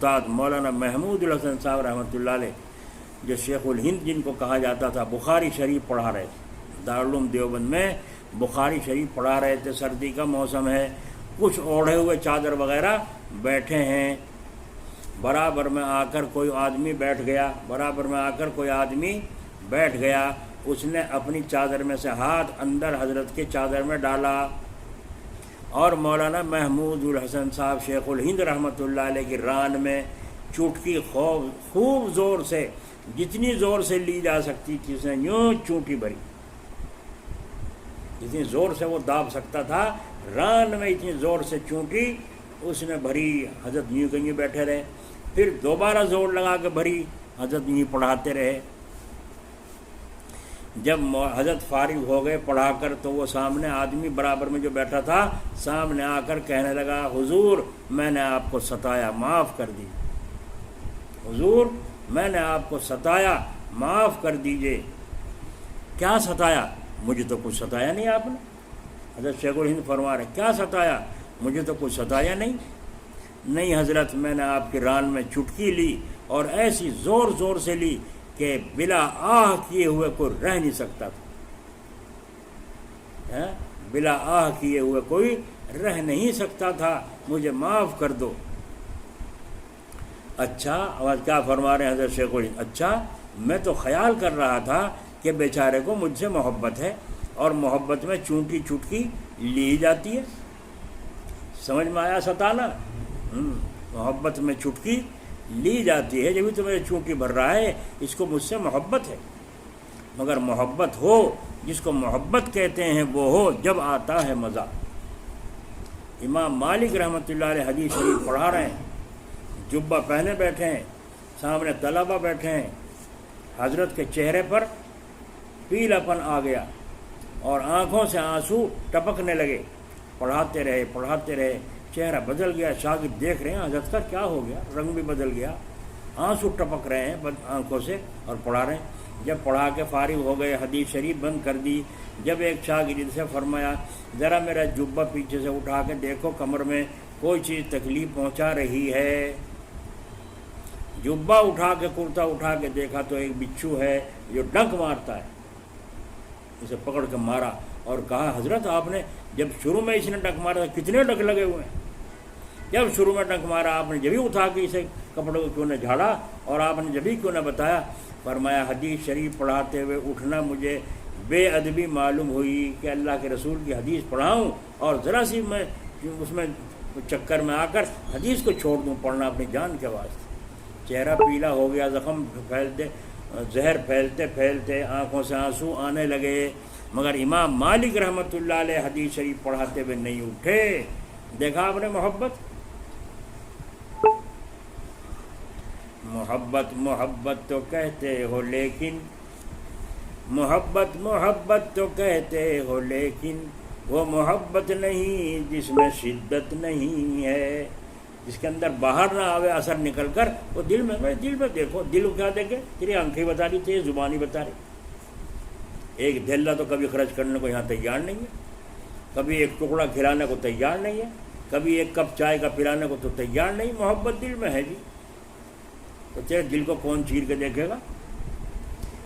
استاد مولانا محمود الحسن صاحب رحمۃ اللہ علیہ، جو شیخ الہند جن کو کہا جاتا تھا، بخاری شریف پڑھا رہے تھے دارالعلوم دیوبند میں، بخاری شریف پڑھا رہے تھے، سردی کا موسم ہے، کچھ اوڑھے ہوئے چادر وغیرہ بیٹھے ہیں، برابر میں آ کر کوئی آدمی بیٹھ گیا، اس نے اپنی چادر میں سے ہاتھ اندر حضرت کے چادر میں ڈالا، اور مولانا محمود الحسن صاحب شیخ الہند رحمۃ اللہ علیہ کی ران میں چوٹکی خوب زور سے، جتنی زور سے لی جا سکتی تھی اس نے یوں چونٹی بھری، جتنی زور سے وہ داب سکتا تھا، ران میں اتنی زور سے چونٹی اس نے بھری، حضرت یوں کے یوں بیٹھے رہے، پھر دوبارہ زور لگا کے بھری، حضرت یوں پڑھاتے رہے۔ جب حضرت فارغ ہو گئے پڑھا کر، تو وہ سامنے آدمی برابر میں جو بیٹھا تھا سامنے آ کر کہنے لگا، حضور میں نے آپ کو ستایا، معاف کر دیجیے، حضور میں نے آپ کو ستایا، معاف کر دیجیے۔ کیا ستایا؟ مجھے تو کچھ ستایا نہیں آپ نے۔ حضرت شیخ الہند فرما رہے، کیا ستایا؟ مجھے تو کچھ ستایا نہیں حضرت، میں نے آپ کی ران میں چٹکی لی اور ایسی زور زور سے لی کہ بلا آہ کیے ہوئے کوئی رہ نہیں سکتا تھا، بلا آہ کیے ہوئے کوئی رہ نہیں سکتا تھا، مجھے معاف کر دو۔ اچھا، آواز کیا فرما رہے ہیں حضرت شیخ الہند؟ اچھا، میں تو خیال کر رہا تھا کہ بیچارے کو مجھ سے محبت ہے، اور محبت میں چونٹی چٹکی لی جاتی ہے۔ سمجھ میں آیا ستانا؟ محبت میں چٹکی لی جاتی ہے، جبھی تو میرے چونٹی بھر رہا ہے، اس کو مجھ سے محبت ہے۔ مگر محبت ہو، جس کو محبت کہتے ہیں وہ ہو جب آتا ہے مزہ۔ امام مالک رحمۃ اللہ علیہ حدیث شریف پڑھا رہے ہیں، جبہ پہنے بیٹھے ہیں، سامنے طلبہ بیٹھے ہیں، حضرت کے چہرے پر پیلا پن آ گیا اور آنکھوں سے آنسو ٹپکنے لگے، پڑھاتے رہے، چہرہ بدل گیا، شاگرد دیکھ رہے ہیں حضرت کا کیا ہو گیا، رنگ بھی بدل گیا، آنسو ٹپک رہے ہیں آنکھوں سے اور پڑھا رہے ہیں۔ جب پڑھا کے فارغ ہو گئے، حدیث شریف بند کر دی، جب ایک شاگرد سے فرمایا، ذرا میرا جبہ پیچھے سے اٹھا کے دیکھو، کمر میں کوئی چیز تکلیف پہنچا رہی ہے۔ جبہ اٹھا کے، کرتا اٹھا کے دیکھا تو ایک بچھو ہے جو ڈنک مارتا ہے، اسے پکڑ کے مارا اور کہا، حضرت آپ نے جب شروع میں اس نے ڈنک مارا تھا، کتنے ڈنک لگے ہوئے ہیں؟ جب شروع میں ڈنک مارا آپ نے جبھی اٹھا کے اسے کپڑوں کو کیوں نہ جھاڑا، اور آپ نے جبھی کیوں نہ بتایا؟ فرمایا، حدیث شریف پڑھاتے ہوئے اٹھنا مجھے بے ادبی معلوم ہوئی کہ اللہ کے رسول کی حدیث پڑھاؤں اور ذرا سی میں اس میں چکر میں آ کر حدیث کو چھوڑ دوں پڑھنا اپنی جان کے واسطے۔ چہرہ پیلا ہو گیا، زخم پھیلتے، زہر پھیلتے پھیلتے آنکھوں سے آنسو آنے لگے، مگر امام مالک رحمۃ اللہ علیہ حدیث شریف پڑھاتے ہوئے نہیں اٹھے۔ دیکھا آپ نے محبت تو کہتے ہو لیکن محبت تو کہتے ہو لیکن وہ محبت نہیں جس میں شدت نہیں ہے، جس کے اندر باہر نہ آوے اثر نکل کر، وہ دل میں دیکھو، دل کو کیا دیکھے، تیری آنکھیں بتا رہی تھی، زبانی بتا رہی۔ ایک دھیلا تو کبھی خرچ کرنے کو یہاں تیار نہیں ہے، کبھی ایک ٹکڑا کھلانے کو تیار نہیں ہے، کبھی ایک کپ چائے کا پلانے کو تو تیار نہیں۔ محبت دل میں ہے جی، تو تیرے دل کو کون چیر کے دیکھے گا؟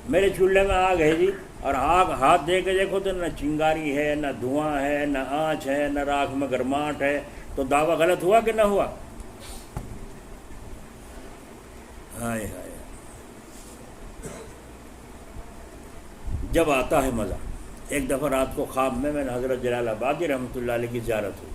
میرے چولہے میں آگ ہے جی، اور آگ ہاتھ دے کے دیکھو تو نہ چنگاری ہے، نہ دھواں ہے، نہ آنچ ہے، نہ راکھ میں گرماہٹ ہے، تو دعویٰ غلط ہوا کہ نہ ہوا؟ ہائے ہائے، جب آتا ہے مزہ۔ ایک دفعہ رات کو خواب میں نے حضرت جلال آبادی رحمۃ اللہ علیہ کی زیارت ہوئی،